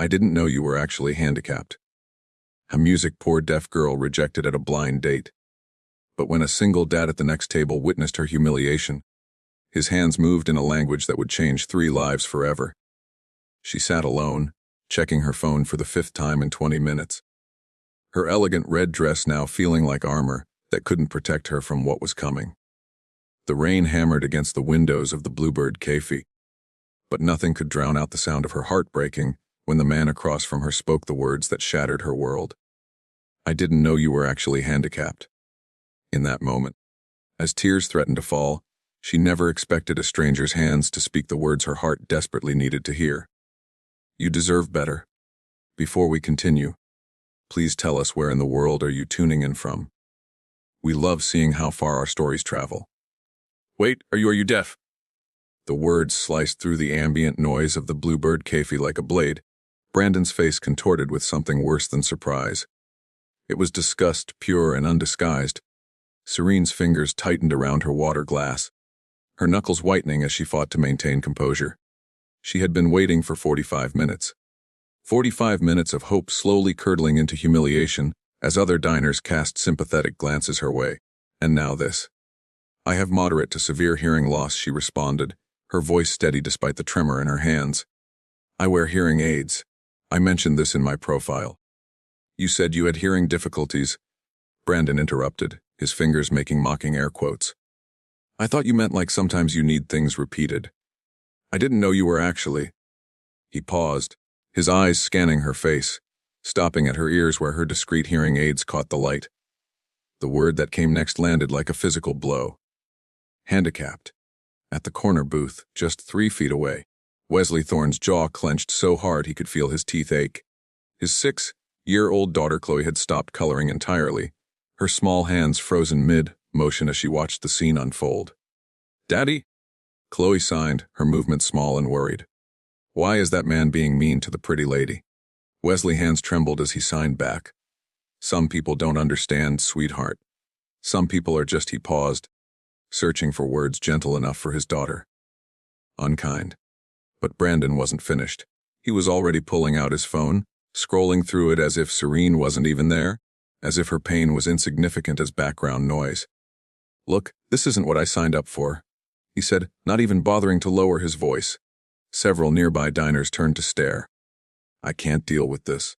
I didn't know you were actually handicapped. A music poor deaf girl rejected at a blind date. But when a single dad at the next table witnessed her humiliation, his hands moved in a language that would change 3 lives forever. She sat alone, checking her phone for the 5th time in 20 minutes. Her elegant red dress now feeling like armor that couldn't protect her from what was coming. The rain hammered against the windows of the Bluebird Café, but nothing could drown out the sound of her heart breaking when the man across from her spoke the words that shattered her world. I didn't know you were actually handicapped. In that moment, as tears threatened to fall, she never expected a stranger's hands to speak the words her heart desperately needed to hear. You deserve better. Before we continue, please tell us where in the world are you tuning in from. We love seeing how far our stories travel. Wait, are you deaf? The words sliced through the ambient noise of the Bluebird Café like a blade. Brandon's face contorted with something worse than surprise. It was disgust, pure and undisguised. Serene's fingers tightened around her water glass, her knuckles whitening as she fought to maintain composure. She had been waiting for 45 minutes. 45 minutes of hope slowly curdling into humiliation as other diners cast sympathetic glances her way. And now this. I have moderate to severe hearing loss, she responded, her voice steady despite the tremor in her hands. I wear hearing aids. I mentioned this in my profile. You said you had hearing difficulties. Brandon interrupted, his fingers making mocking air quotes. I thought you meant like sometimes you need things repeated. I didn't know you were actually. He paused, his eyes scanning her face, stopping at her ears where her discreet hearing aids caught the light. The word that came next landed like a physical blow. Handicapped. At the corner booth, just 3 feet away, Wesley Thorne's jaw clenched so hard he could feel his teeth ache. His 6-year-old daughter Chloe had stopped coloring entirely, her small hands frozen mid-motion as she watched the scene unfold. Daddy? Chloe signed, her movement small and worried. Why is that man being mean to the pretty lady? Wesley's hands trembled as he signed back. Some people don't understand, sweetheart. Some people are just, he paused, searching for words gentle enough for his daughter. Unkind. But Brandon wasn't finished. He was already pulling out his phone, scrolling through it as if Serene wasn't even there, as if her pain was insignificant as background noise. Look, this isn't what I signed up for, he said, not even bothering to lower his voice. Several nearby diners turned to stare. I can't deal with this.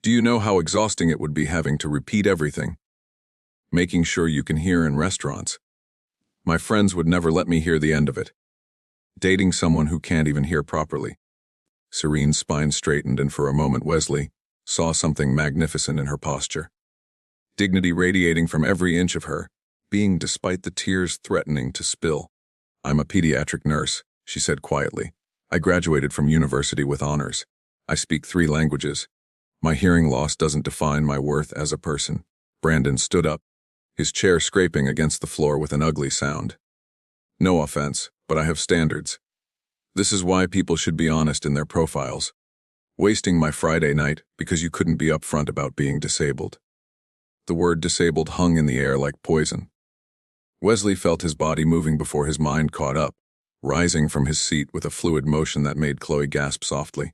Do you know how exhausting it would be having to repeat everything? Making sure you can hear in restaurants. My friends would never let me hear the end of it. Dating someone who can't even hear properly. Serene's spine straightened, and for a moment Wesley saw something magnificent in her posture. Dignity radiating from every inch of her, being despite the tears threatening to spill. I'm a pediatric nurse, she said quietly. I graduated from university with honors. I speak 3 languages. My hearing loss doesn't define my worth as a person. Brandon stood up, his chair scraping against the floor with an ugly sound. No offense, but I have standards. This is why people should be honest in their profiles. Wasting my Friday night because you couldn't be upfront about being disabled. The word disabled hung in the air like poison. Wesley felt his body moving before his mind caught up, rising from his seat with a fluid motion that made Chloe gasp softly.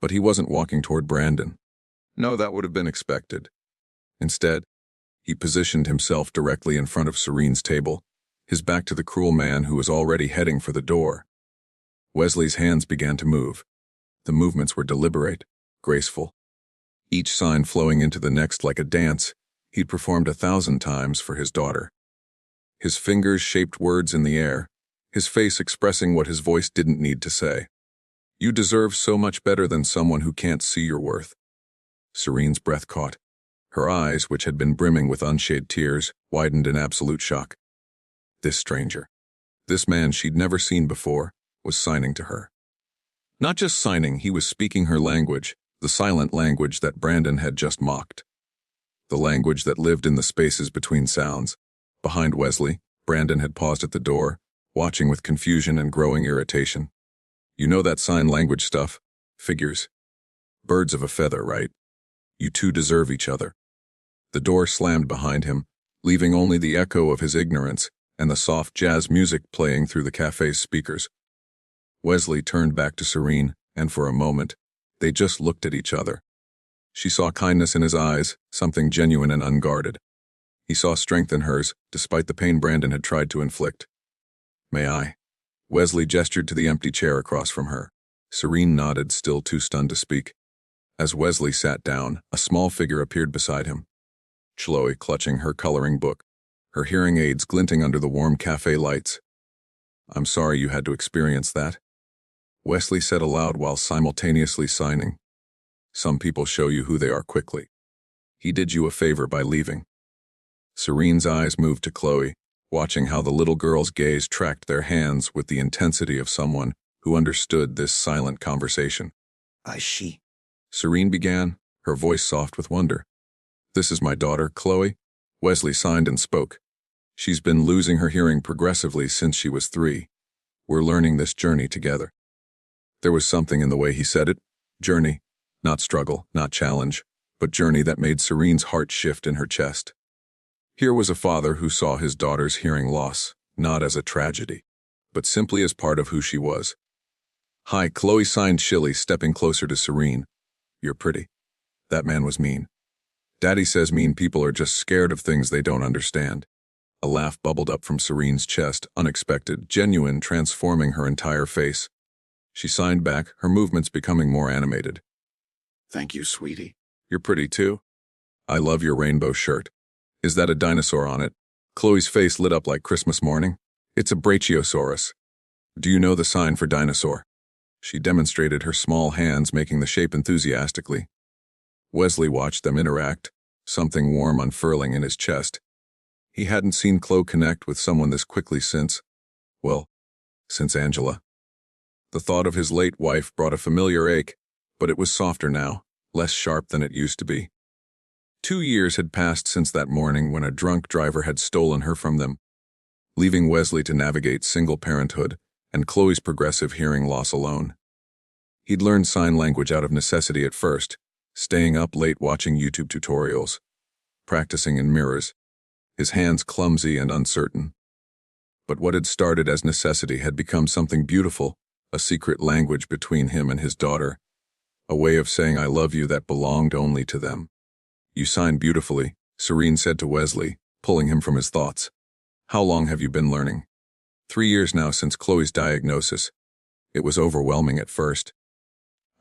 But he wasn't walking toward Brandon. No, that would have been expected. Instead, he positioned himself directly in front of Serene's table, his back to the cruel man who was already heading for the door. Wesley's hands began to move. The movements were deliberate, graceful. Each sign flowing into the next like a dance he'd performed 1,000 times for his daughter. His fingers shaped words in the air, his face expressing what his voice didn't need to say. You deserve so much better than someone who can't see your worth. Serene's breath caught. Her eyes, which had been brimming with unshed tears, widened in absolute shock. This stranger, this man she'd never seen before, was signing to her. Not just signing, he was speaking her language, the silent language that Brandon had just mocked. The language that lived in the spaces between sounds. Behind Wesley, Brandon had paused at the door, watching with confusion and growing irritation. You know that sign language stuff? Figures. Birds of a feather, right? You two deserve each other. The door slammed behind him, leaving only the echo of his ignorance and the soft jazz music playing through the cafe's speakers. Wesley turned back to Serene, and for a moment, They just looked at each other. She saw kindness in his eyes, something genuine and unguarded. He saw strength in hers, despite the pain Brandon had tried to inflict. "May I?" Wesley gestured to the empty chair across from her. Serene nodded, still too stunned to speak. As Wesley sat down, a small figure appeared beside him. Chloe clutching her coloring book, her hearing aids glinting under the warm café lights. "I'm sorry you had to experience that," Wesley said aloud while simultaneously signing. "Some people show you who they are quickly. He did you a favor by leaving." Serene's eyes moved to Chloe, watching how the little girl's gaze tracked their hands with the intensity of someone who understood this silent conversation. She. Serene began, her voice soft with wonder. "This is my daughter, Chloe." Wesley signed and spoke. "She's been losing her hearing progressively since she was 3. We're learning this journey together." There was something in the way he said it. Journey. Not struggle, not challenge, but journey that made Serene's heart shift in her chest. Here was a father who saw his daughter's hearing loss, not as a tragedy, but simply as part of who she was. "Hi," Chloe signed shilly, stepping closer to Serene. "You're pretty." That man was mean. Daddy says mean people are just scared of things they don't understand. A laugh bubbled up from Serene's chest, unexpected, genuine, transforming her entire face. She signed back, her movements becoming more animated. "Thank you, sweetie." "You're pretty too. I love your rainbow shirt. Is that a dinosaur on it?" Chloe's face lit up like Christmas morning. "It's a brachiosaurus. Do you know the sign for dinosaur?" She demonstrated her small hands, making the shape enthusiastically. Wesley watched them interact, something warm unfurling in his chest. He hadn't seen Chloe connect with someone this quickly since Angela. The thought of his late wife brought a familiar ache, but it was softer now, less sharp than it used to be. 2 years had passed since that morning when a drunk driver had stolen her from them, leaving Wesley to navigate single parenthood and Chloe's progressive hearing loss alone. He'd learned sign language out of necessity at first, staying up late watching YouTube tutorials, practicing in mirrors, his hands clumsy and uncertain. But what had started as necessity had become something beautiful, a secret language between him and his daughter, a way of saying I love you that belonged only to them. "You sign beautifully," Serene said to Wesley, pulling him from his thoughts. "How long have you been learning?" 3 years now since Chloe's diagnosis. It was overwhelming at first.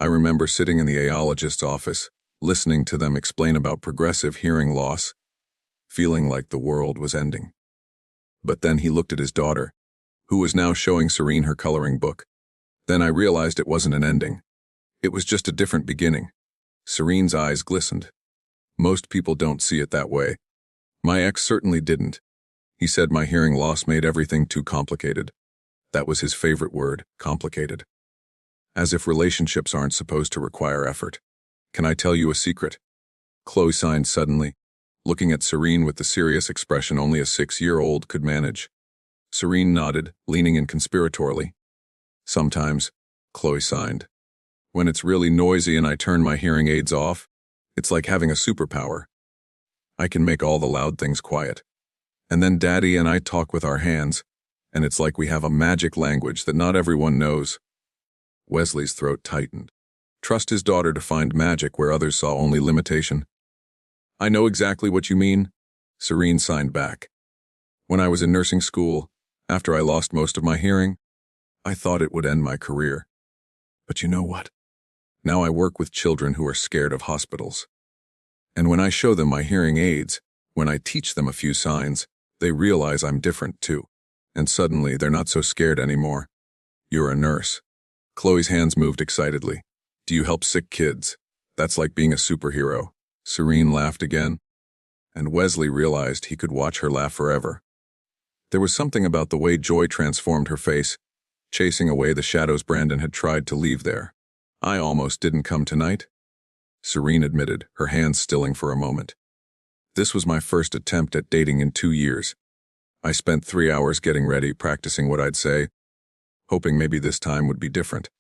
I remember sitting in the aologist's office, listening to them explain about progressive hearing loss, feeling like the world was ending. But then he looked at his daughter, who was now showing Serene her coloring book. Then I realized it wasn't an ending. It was just a different beginning. Serene's eyes glistened. Most people don't see it that way. My ex certainly didn't. He said my hearing loss made everything too complicated. That was his favorite word, complicated. As if relationships aren't supposed to require effort. "Can I tell you a secret?" Chloe signed suddenly, looking at Serene with the serious expression only a 6-year-old could manage. Serene nodded, leaning in conspiratorially. "Sometimes," Chloe signed, "when it's really noisy and I turn my hearing aids off, it's like having a superpower. I can make all the loud things quiet. And then Daddy and I talk with our hands, and it's like we have a magic language that not everyone knows." Wesley's throat tightened. Trust his daughter to find magic where others saw only limitation. "I know exactly what you mean," Serene signed back. "When I was in nursing school, after I lost most of my hearing, I thought it would end my career. But you know what? Now I work with children who are scared of hospitals. And when I show them my hearing aids, when I teach them a few signs, they realize I'm different too. And suddenly they're not so scared anymore." "You're a nurse." Chloe's hands moved excitedly. "Do you help sick kids? That's like being a superhero." Serene laughed again, and Wesley realized he could watch her laugh forever. There was something about the way joy transformed her face, chasing away the shadows Brandon had tried to leave there. "I almost didn't come tonight," Serene admitted, her hands stilling for a moment. "This was my first attempt at dating in 2 years. I spent 3 hours getting ready, practicing what I'd say, hoping maybe this time would be different.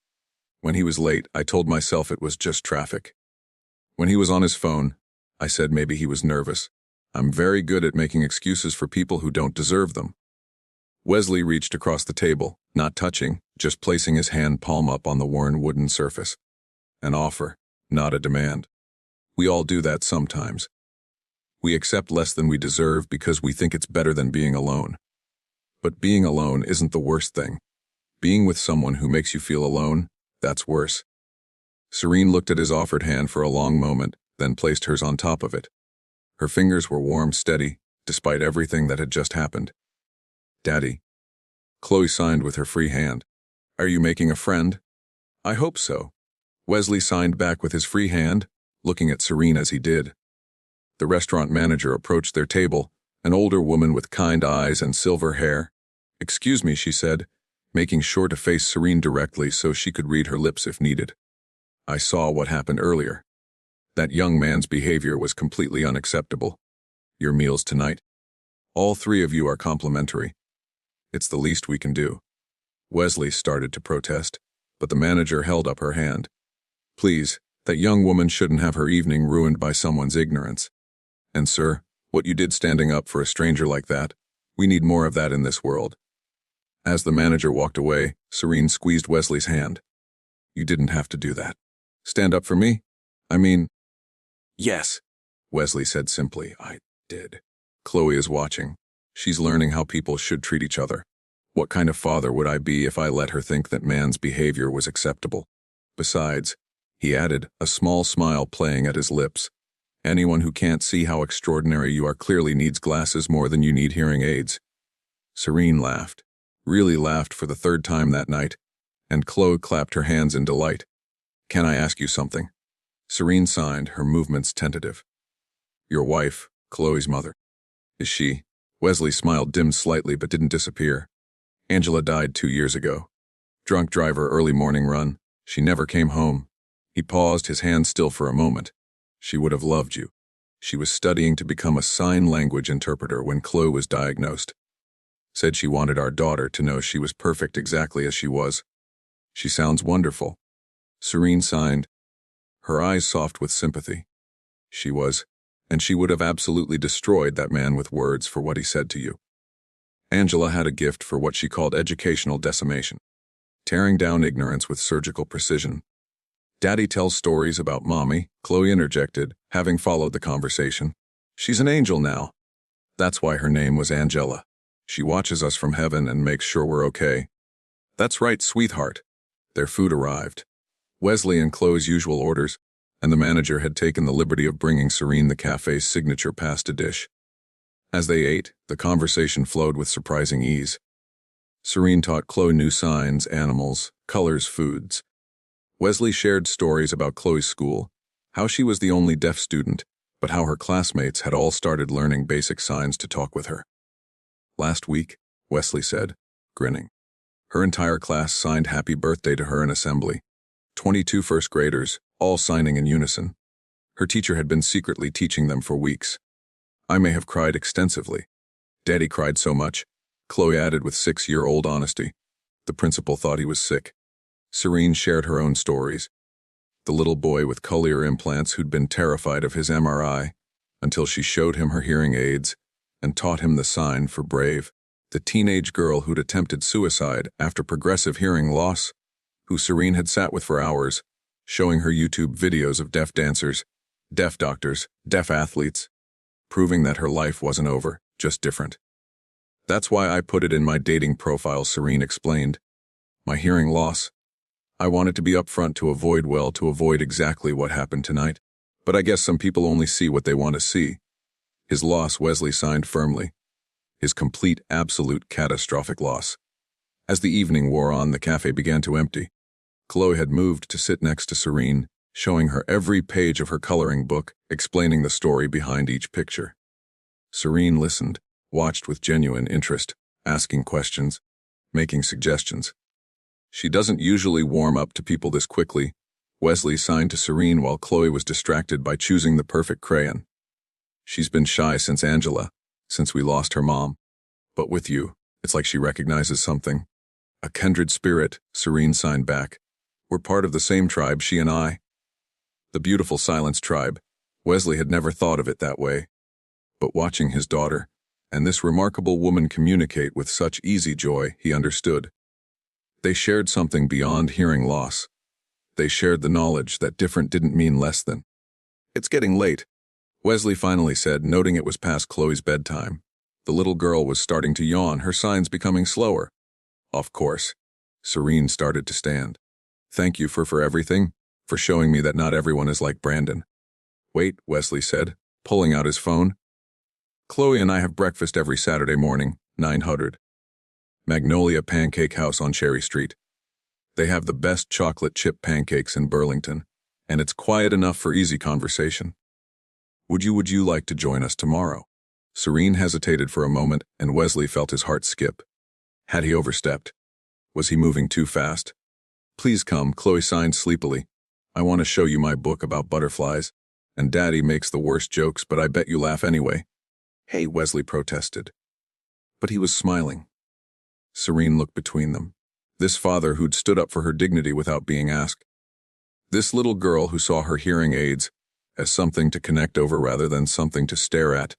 When he was late, I told myself it was just traffic. When he was on his phone, I said maybe he was nervous. I'm very good at making excuses for people who don't deserve them." Wesley reached across the table, not touching, just placing his hand palm up on the worn wooden surface. an offer, not a demand. We all do that sometimes. We accept less than we deserve because we think it's better than being alone. But being alone isn't the worst thing. Being with someone who makes you feel alone, that's worse. Serene looked at his offered hand for a long moment, then placed hers on top of it. Her fingers were warm, steady, despite everything that had just happened. "Daddy." Chloe signed with her free hand. "Are you making a friend?" "I hope so." Wesley signed back with his free hand, looking at Serene as he did. The restaurant manager approached their table, an older woman with kind eyes and silver hair. "Excuse me," she said, making sure to face Serene directly so she could read her lips if needed. "I saw what happened earlier. That young man's behavior was completely unacceptable. Your meals tonight? All three of you are complimentary. It's the least we can do." Wesley started to protest, but the manager held up her hand. "Please, that young woman shouldn't have her evening ruined by someone's ignorance. And sir, what you did standing up for a stranger like that, we need more of that in this world." As the manager walked away, Serene squeezed Wesley's hand. "You didn't have to do that. Stand up for me? I mean..." "Yes," Wesley said simply. "I did." Chloe is watching. She's learning how people should treat each other. What kind of father would I be if I let her think that man's behavior was acceptable? Besides, he added, a small smile playing at his lips, anyone who can't see how extraordinary you are clearly needs glasses more than you need hearing aids. Serene laughed, really laughed for the third time that night, and Chloe clapped her hands in delight. "Can I ask you something?" Serene signed, her movements tentative. "Your wife, Chloe's mother. Is she?" Wesley smiled, dimmed slightly but didn't disappear. "Angela died 2 years ago. Drunk driver, early morning run. She never came home." He paused, his hand still for a moment. "She would have loved you. She was studying to become a sign language interpreter when Chloe was diagnosed. Said she wanted our daughter to know she was perfect exactly as she was. She sounds wonderful." Serene signed, her eyes soft with sympathy. "She was, and she would have absolutely destroyed that man with words for what he said to you." Angela had a gift for what she called educational decimation, tearing down ignorance with surgical precision. "Daddy tells stories about Mommy," Chloe interjected, having followed the conversation. "She's an angel now. That's why her name was Angela. She watches us from heaven and makes sure we're okay." "That's right, sweetheart." Their food arrived. Wesley and Chloe's usual orders, and the manager had taken the liberty of bringing Serene the cafe's signature pasta dish. As they ate, the conversation flowed with surprising ease. Serene taught Chloe new signs, animals, colors, foods. Wesley shared stories about Chloe's school, how she was the only deaf student, but how her classmates had all started learning basic signs to talk with her. "Last week," Wesley said, grinning, "her entire class signed happy birthday to her in assembly. 22 first graders, all signing in unison. Her teacher had been secretly teaching them for weeks. I may have cried extensively. Daddy cried so much," Chloe added with 6-year-old honesty. The principal thought he was sick. Serene shared her own stories. The little boy with cochlear implants who'd been terrified of his MRI, until she showed him her hearing aids and taught him the sign for brave. The teenage girl who'd attempted suicide after progressive hearing loss, who Serene had sat with for hours, showing her YouTube videos of deaf dancers, deaf doctors, deaf athletes, proving that her life wasn't over, just different. "That's why I put it in my dating profile," Serene explained. "My hearing loss. I wanted to be upfront to avoid exactly what happened tonight. But I guess some people only see what they want to see." His loss, Wesley signed firmly. His complete, absolute, catastrophic loss. As the evening wore on, the cafe began to empty. Chloe had moved to sit next to Serene, showing her every page of her coloring book, explaining the story behind each picture. Serene listened, watched with genuine interest, asking questions, making suggestions. She doesn't usually warm up to people this quickly. Wesley signed to Serene while Chloe was distracted by choosing the perfect crayon. She's been shy since Angela, since we lost her mom. But with you, it's like she recognizes something. A kindred spirit, Serene signed back. We're part of the same tribe, she and I. The beautiful Silence tribe. Wesley had never thought of it that way. But watching his daughter, and this remarkable woman communicate with such easy joy, he understood. They shared something beyond hearing loss. They shared the knowledge that different didn't mean less than. "It's getting late," Wesley finally said, noting it was past Chloe's bedtime. The little girl was starting to yawn, her signs becoming slower. "Of course." Serene started to stand. "Thank you for everything, for showing me that not everyone is like Brandon." "Wait," Wesley said, pulling out his phone. "Chloe and I have breakfast every Saturday morning, 900. Magnolia Pancake House on Cherry Street. They have the best chocolate chip pancakes in Burlington, and it's quiet enough for easy conversation. Would you like to join us tomorrow?" Serene hesitated for a moment, and Wesley felt his heart skip. Had he overstepped? Was he moving too fast? "Please come," Chloe signed sleepily. "I want to show you my book about butterflies, and Daddy makes the worst jokes, but I bet you laugh anyway." "Hey," Wesley protested. But he was smiling. Serene looked between them. This father who'd stood up for her dignity without being asked. This little girl who saw her hearing aids as something to connect over rather than something to stare at,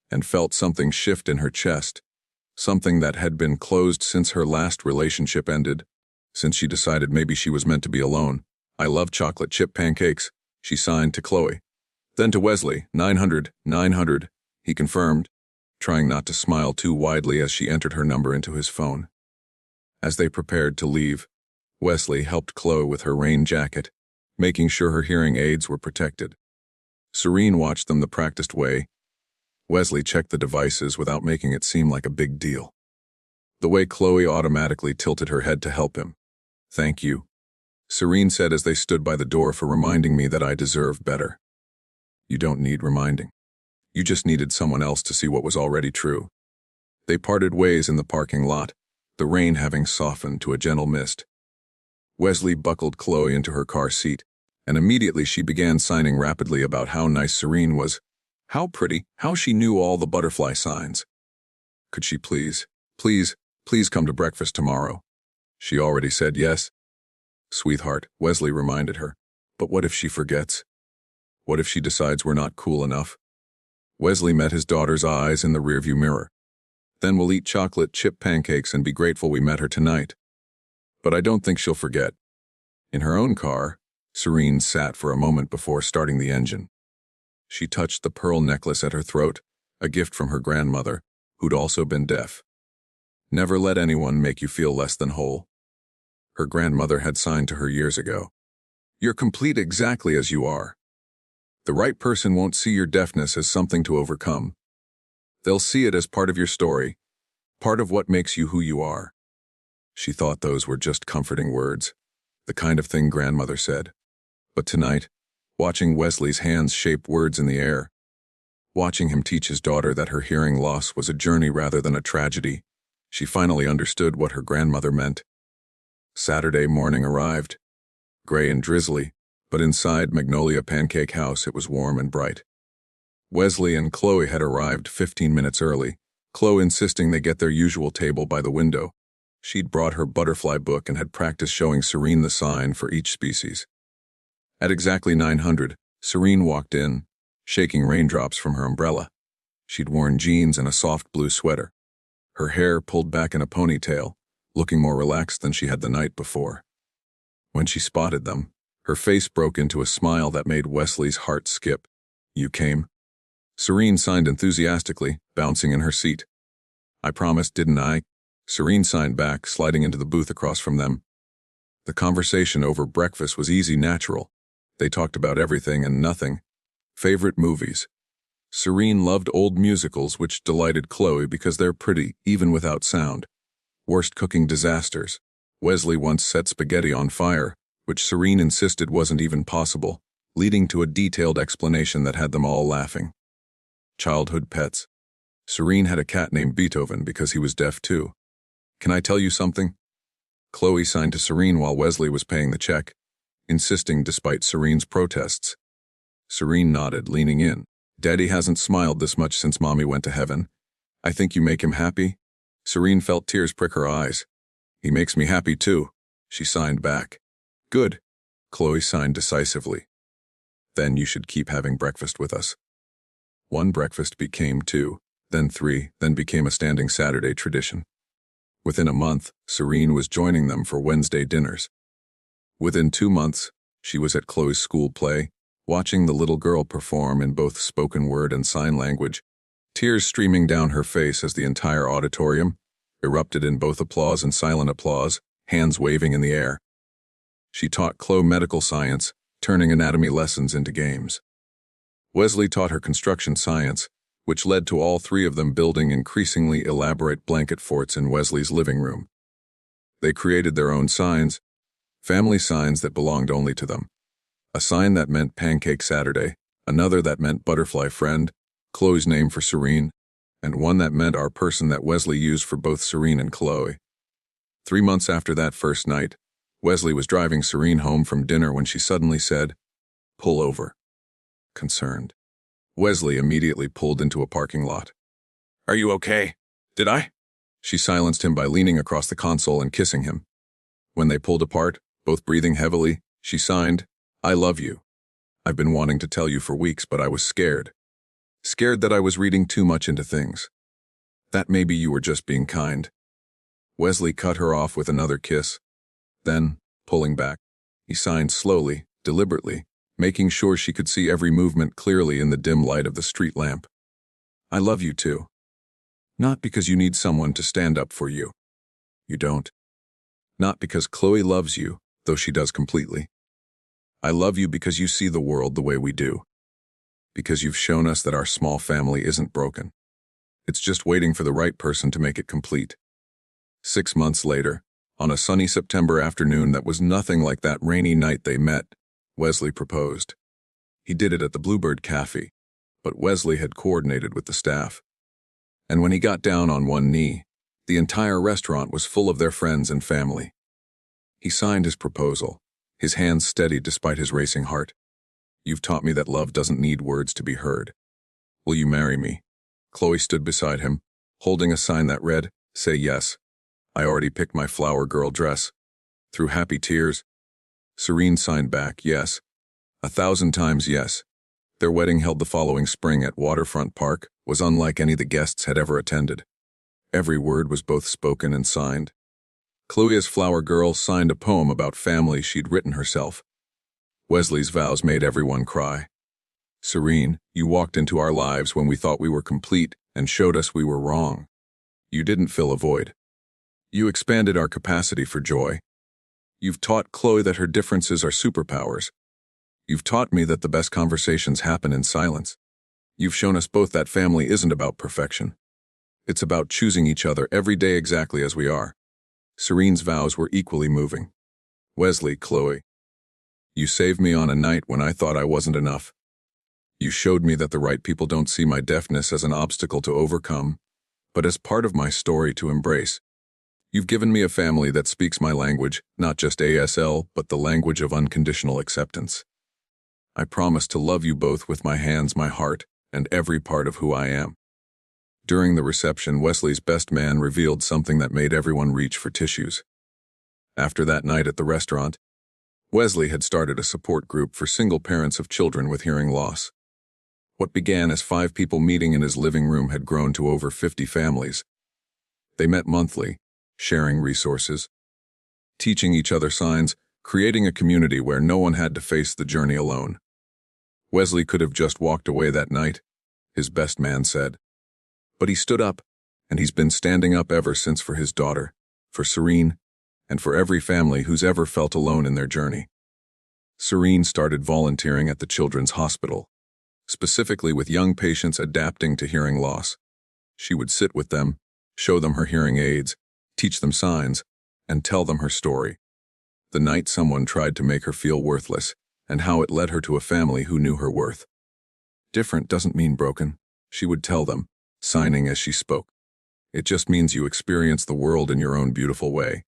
and felt something shift in her chest, something that had been closed since her last relationship ended, since she decided maybe she was meant to be alone. "I love chocolate chip pancakes," she signed to Chloe. Then to Wesley, 900, he confirmed, trying not to smile too widely as she entered her number into his phone. As they prepared to leave, Wesley helped Chloe with her rain jacket, making sure her hearing aids were protected. Serene watched them the practiced way. Wesley checked the devices without making it seem like a big deal. The way Chloe automatically tilted her head to help him. "Thank you," Serene said as they stood by the door, "for reminding me that I deserve better." "You don't need reminding. You just needed someone else to see what was already true." They parted ways in the parking lot, the rain having softened to a gentle mist. Wesley buckled Chloe into her car seat, and immediately she began signing rapidly about how nice Serene was, how pretty, how she knew all the butterfly signs. Could she please come to breakfast tomorrow? She already said yes. "Sweetheart," Wesley reminded her, "but what if she forgets? What if she decides we're not cool enough?" Wesley met his daughter's eyes in the rearview mirror. "Then we'll eat chocolate chip pancakes and be grateful we met her tonight. But I don't think she'll forget." In her own car, Serene sat for a moment before starting the engine. She touched the pearl necklace at her throat, a gift from her grandmother, who'd also been deaf. "Never let anyone make you feel less than whole." Her grandmother had signed to her years ago. "You're complete exactly as you are. The right person won't see your deafness as something to overcome. They'll see it as part of your story, part of what makes you who you are." She thought those were just comforting words, the kind of thing grandmother said. But tonight, watching Wesley's hands shape words in the air, watching him teach his daughter that her hearing loss was a journey rather than a tragedy, she finally understood what her grandmother meant. Saturday morning arrived, gray and drizzly, but inside Magnolia Pancake House it was warm and bright. Wesley and Chloe had arrived 15 minutes early, Chloe insisting they get their usual table by the window. She'd brought her butterfly book and had practiced showing Serene the sign for each species. At exactly 900, Serene walked in, shaking raindrops from her umbrella. She'd worn jeans and a soft blue sweater, her hair pulled back in a ponytail, looking more relaxed than she had the night before. When she spotted them, her face broke into a smile that made Wesley's heart skip. "You came?" Serene signed enthusiastically, bouncing in her seat. "I promised, didn't I?" Serene signed back, sliding into the booth across from them. The conversation over breakfast was easy, natural. They talked about everything and nothing. Favorite movies. Serene loved old musicals, which delighted Chloe because they're pretty, even without sound. Worst cooking disasters. Wesley once set spaghetti on fire, which Serene insisted wasn't even possible, leading to a detailed explanation that had them all laughing. Childhood pets. Serene had a cat named Beethoven because he was deaf too. "Can I tell you something?" Chloe signed to Serene while Wesley was paying the check, insisting despite Serene's protests. Serene nodded, leaning in. "Daddy hasn't smiled this much since Mommy went to heaven. I think you make him happy?" Serene felt tears prick her eyes. "He makes me happy too," she signed back. "Good," Chloe signed decisively. "Then you should keep having breakfast with us." One breakfast became 2, then 3, then became a standing Saturday tradition. Within a month, Serene was joining them for Wednesday dinners. Within 2 months, She was at Chloe's school play, watching the little girl perform in both spoken word and sign language, tears streaming down her face as the entire auditorium erupted in both applause and silent applause, hands waving in the air. She taught Chloe medical science, turning anatomy lessons into games. Wesley taught her construction science, which led to all three of them building increasingly elaborate blanket forts in Wesley's living room. They created their own signs, family signs that belonged only to them. A sign that meant Pancake Saturday, another that meant Butterfly Friend, Chloe's name for Serene, and one that meant our person that Wesley used for both Serene and Chloe. 3 months after that first night, Wesley was driving Serene home from dinner when she suddenly said, "Pull over." Concerned. Wesley immediately pulled into a parking lot. "Are you okay? Did I?" She silenced him by leaning across the console and kissing him. When they pulled apart, both breathing heavily, she signed, "I love you. I've been wanting to tell you for weeks, but I was scared. Scared that I was reading too much into things. That maybe you were just being kind." Wesley cut her off with another kiss. Then, pulling back, he signed slowly, deliberately, making sure she could see every movement clearly in the dim light of the street lamp. "I love you too. Not because you need someone to stand up for you. You don't. Not because Chloe loves you, though she does completely. I love you because you see the world the way we do. Because you've shown us that our small family isn't broken. It's just waiting for the right person to make it complete." 6 months later, on a sunny September afternoon that was nothing like that rainy night they met, Wesley proposed. He did it at the Bluebird Café, but Wesley had coordinated with the staff. And when he got down on one knee, the entire restaurant was full of their friends and family. He signed his proposal, his hands steady despite his racing heart. "You've taught me that love doesn't need words to be heard. Will you marry me?" Chloe stood beside him, holding a sign that read, "Say yes. I already picked my flower girl dress." Through happy tears, Serene signed back, "Yes. 1,000 times yes." Their wedding, held the following spring at Waterfront Park, was unlike any the guests had ever attended. Every word was both spoken and signed. Chloe's flower girl signed a poem about family she'd written herself. Wesley's vows made everyone cry. "Serene, you walked into our lives when we thought we were complete and showed us we were wrong. You didn't fill a void. You expanded our capacity for joy. You've taught Chloe that her differences are superpowers. You've taught me that the best conversations happen in silence. You've shown us both that family isn't about perfection. It's about choosing each other every day exactly as we are." Serene's vows were equally moving. "Wesley, Chloe, you saved me on a night when I thought I wasn't enough. You showed me that the right people don't see my deafness as an obstacle to overcome, but as part of my story to embrace. You've given me a family that speaks my language, not just ASL, but the language of unconditional acceptance. I promise to love you both with my hands, my heart, and every part of who I am." During the reception, Wesley's best man revealed something that made everyone reach for tissues. After that night at the restaurant, Wesley had started a support group for single parents of children with hearing loss. What began as 5 people meeting in his living room had grown to over 50 families. They met monthly, sharing resources, teaching each other signs, creating a community where no one had to face the journey alone. Wesley could have just walked away that night, his best man said. But he stood up, and he's been standing up ever since for his daughter, for Serene, and for every family who's ever felt alone in their journey. Serene started volunteering at the Children's Hospital, specifically with young patients adapting to hearing loss. She would sit with them, show them her hearing aids, teach them signs, and tell them her story. The night someone tried to make her feel worthless, and how it led her to a family who knew her worth. "Different doesn't mean broken," she would tell them, signing as she spoke. "It just means you experience the world in your own beautiful way."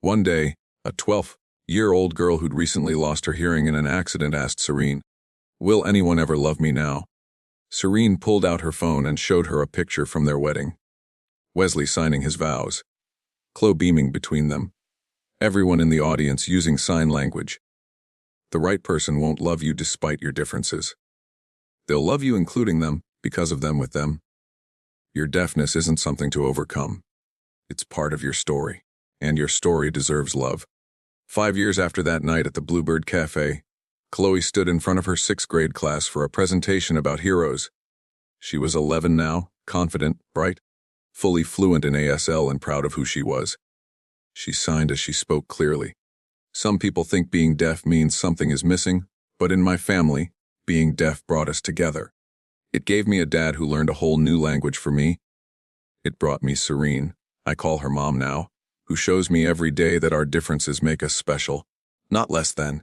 One day, a 12-year-old girl who'd recently lost her hearing in an accident asked Serene, "Will anyone ever love me now?" Serene pulled out her phone and showed her a picture from their wedding. Wesley signing his vows, Chloe beaming between them, everyone in the audience using sign language. The right person won't love you despite your differences. They'll love you including them, because of them with them. Your deafness isn't something to overcome. It's part of your story, and your story deserves love. 5 years after that night at the Bluebird Café, Chloe stood in front of her sixth-grade class for a presentation about heroes. She was 11 now, confident, bright, fully fluent in ASL and proud of who she was. She signed as she spoke clearly. Some people think being deaf means something is missing, but in my family, being deaf brought us together. It gave me a dad who learned a whole new language for me. It brought me Serene, I call her mom now, who shows me every day that our differences make us special, not less than.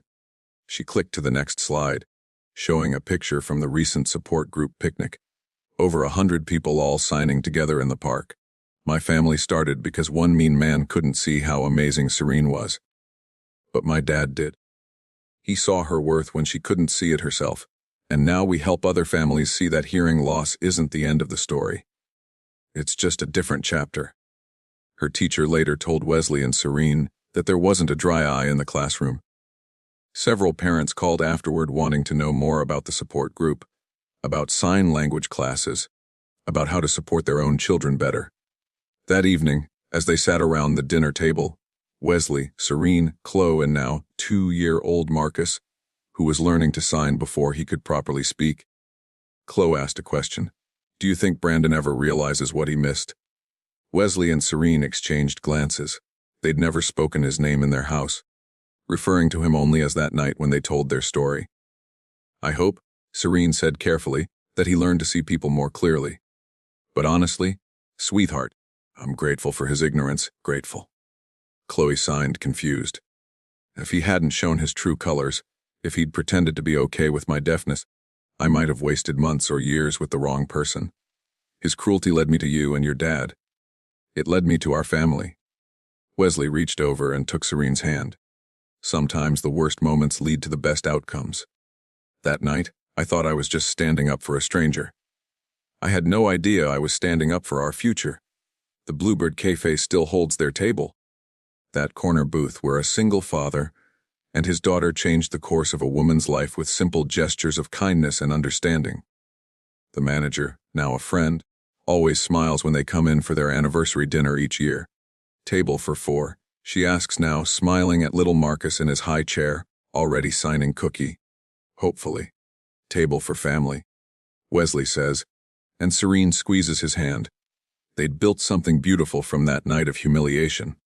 She clicked to the next slide, showing a picture from the recent support group picnic. Over 100 people all signing together in the park. My family started because one mean man couldn't see how amazing Serene was. But my dad did. He saw her worth when she couldn't see it herself, and now we help other families see that hearing loss isn't the end of the story. It's just a different chapter. Her teacher later told Wesley and Serene that there wasn't a dry eye in the classroom. Several parents called afterward wanting to know more about the support group, about sign language classes, about how to support their own children better. That evening, as they sat around the dinner table, Wesley, Serene, Chloe, and now 2-year-old Marcus, who was learning to sign before he could properly speak. Chloe asked a question. Do you think Brandon ever realizes what he missed? Wesley and Serene exchanged glances. They'd never spoken his name in their house, referring to him only as that night when they told their story. I hope, Serene said carefully, that he learned to see people more clearly. But honestly, sweetheart, I'm grateful for his ignorance, grateful. Chloe signed, confused. If he hadn't shown his true colors, if he'd pretended to be okay with my deafness, I might have wasted months or years with the wrong person. His cruelty led me to you and your dad. It led me to our family. Wesley reached over and took Serene's hand. Sometimes the worst moments lead to the best outcomes. That night, I thought I was just standing up for a stranger. I had no idea I was standing up for our future. The Bluebird Café still holds their table. That corner booth where a single father and his daughter changed the course of a woman's life with simple gestures of kindness and understanding. The manager, now a friend, always smiles when they come in for their anniversary dinner each year. Table for 4, she asks now, smiling at little Marcus in his high chair, already signing cookie. Hopefully. Table for family, Wesley says, and Serene squeezes his hand. They'd built something beautiful from that night of humiliation.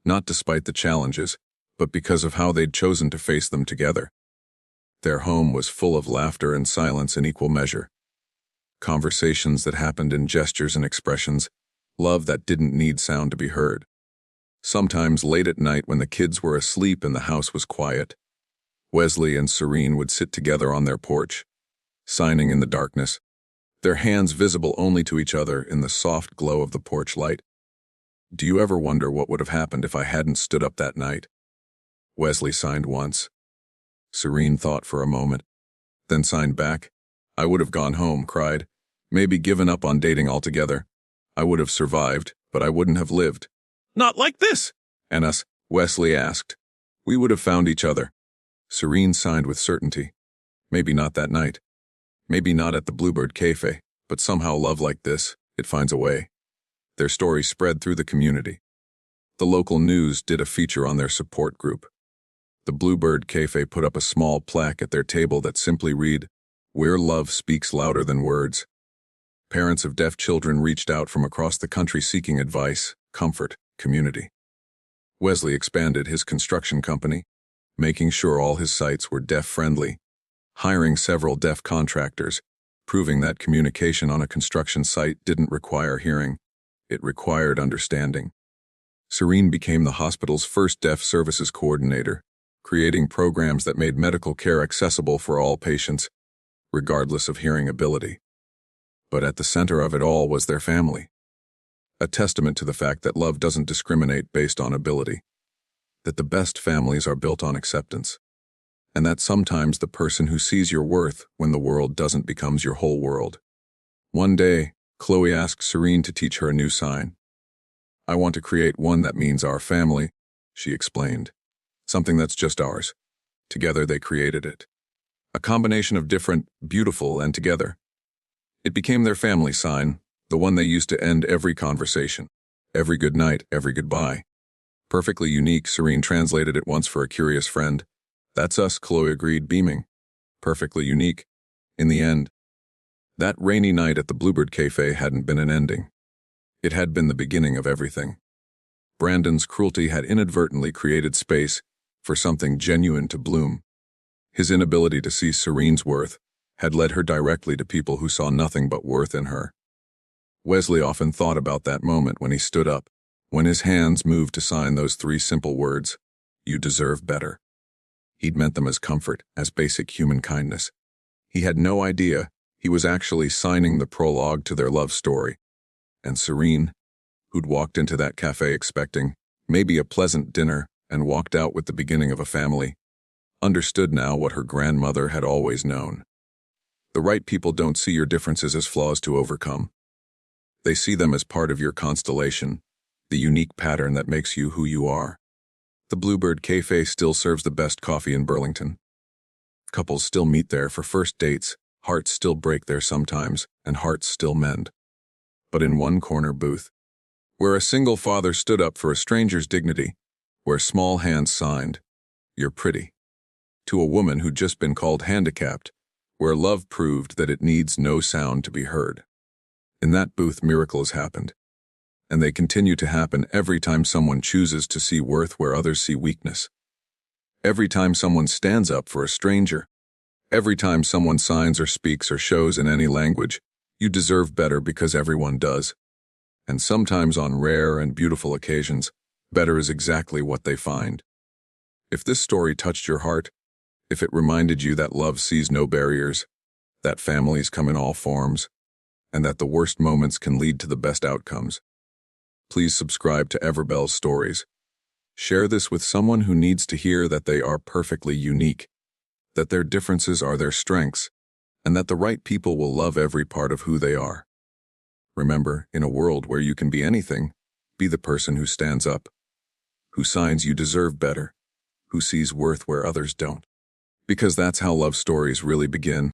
Not despite the challenges, but because of how they'd chosen to face them together. Their home was full of laughter and silence in equal measure. Conversations that happened in gestures and expressions, love that didn't need sound to be heard. Sometimes late at night when the kids were asleep and the house was quiet, Wesley and Serene would sit together on their porch, signing in the darkness, their hands visible only to each other in the soft glow of the porch light. Do you ever wonder what would have happened if I hadn't stood up that night? Wesley signed once. Serene thought for a moment, then signed back. I would have gone home, cried, maybe given up on dating altogether. I would have survived, but I wouldn't have lived. Not like this, and us, Wesley asked. We would have found each other. Serene signed with certainty. Maybe not that night. Maybe not at the Bluebird Café, but somehow love like this, it finds a way. Their story spread through the community. The local news did a feature on their support group. The Bluebird Café put up a small plaque at their table that simply read, Where love speaks louder than words. Parents of deaf children reached out from across the country seeking advice, comfort, community. Wesley expanded his construction company, making sure all his sites were deaf-friendly, hiring several deaf contractors, proving that communication on a construction site didn't require hearing, it required understanding. Serene became the hospital's first deaf services coordinator, creating programs that made medical care accessible for all patients, regardless of hearing ability. But at the center of it all was their family. A testament to the fact that love doesn't discriminate based on ability, that the best families are built on acceptance, and that sometimes the person who sees your worth when the world doesn't becomes your whole world. One day, Chloe asked Serene to teach her a new sign. I want to create one that means our family, she explained. Something that's just ours. Together they created it. A combination of different, beautiful, and together. It became their family sign, the one they used to end every conversation, every good night, every goodbye. Perfectly unique, Serene translated it once for a curious friend. That's us, Chloe agreed, beaming. Perfectly unique. In the end, that rainy night at the Bluebird Café hadn't been an ending. It had been the beginning of everything. Brandon's cruelty had inadvertently created space for something genuine to bloom. His inability to see Serene's worth had led her directly to people who saw nothing but worth in her. Wesley often thought about that moment when he stood up, when his hands moved to sign those 3 simple words, "You deserve better." He'd meant them as comfort, as basic human kindness. He had no idea he was actually signing the prologue to their love story. And Serene, who'd walked into that cafe expecting maybe a pleasant dinner and walked out with the beginning of a family, understood now what her grandmother had always known. The right people don't see your differences as flaws to overcome. They see them as part of your constellation, the unique pattern that makes you who you are. The Bluebird Café still serves the best coffee in Burlington. Couples still meet there for first dates, hearts still break there sometimes, and hearts still mend. But in one corner booth, where a single father stood up for a stranger's dignity, where small hands signed, "You're pretty," to a woman who'd just been called handicapped, where love proved that it needs no sound to be heard. In that booth, miracles happened. And they continue to happen every time someone chooses to see worth where others see weakness. Every time someone stands up for a stranger. Every time someone signs or speaks or shows in any language, "You deserve better," because everyone does. And sometimes on rare and beautiful occasions, better is exactly what they find. If this story touched your heart, if it reminded you that love sees no barriers, that families come in all forms, and that the worst moments can lead to the best outcomes, please subscribe to Everbell's Stories. Share this with someone who needs to hear that they are perfectly unique, that their differences are their strengths, and that the right people will love every part of who they are. Remember, in a world where you can be anything, be the person who stands up, who signs "You deserve better," who sees worth where others don't. Because that's how love stories really begin.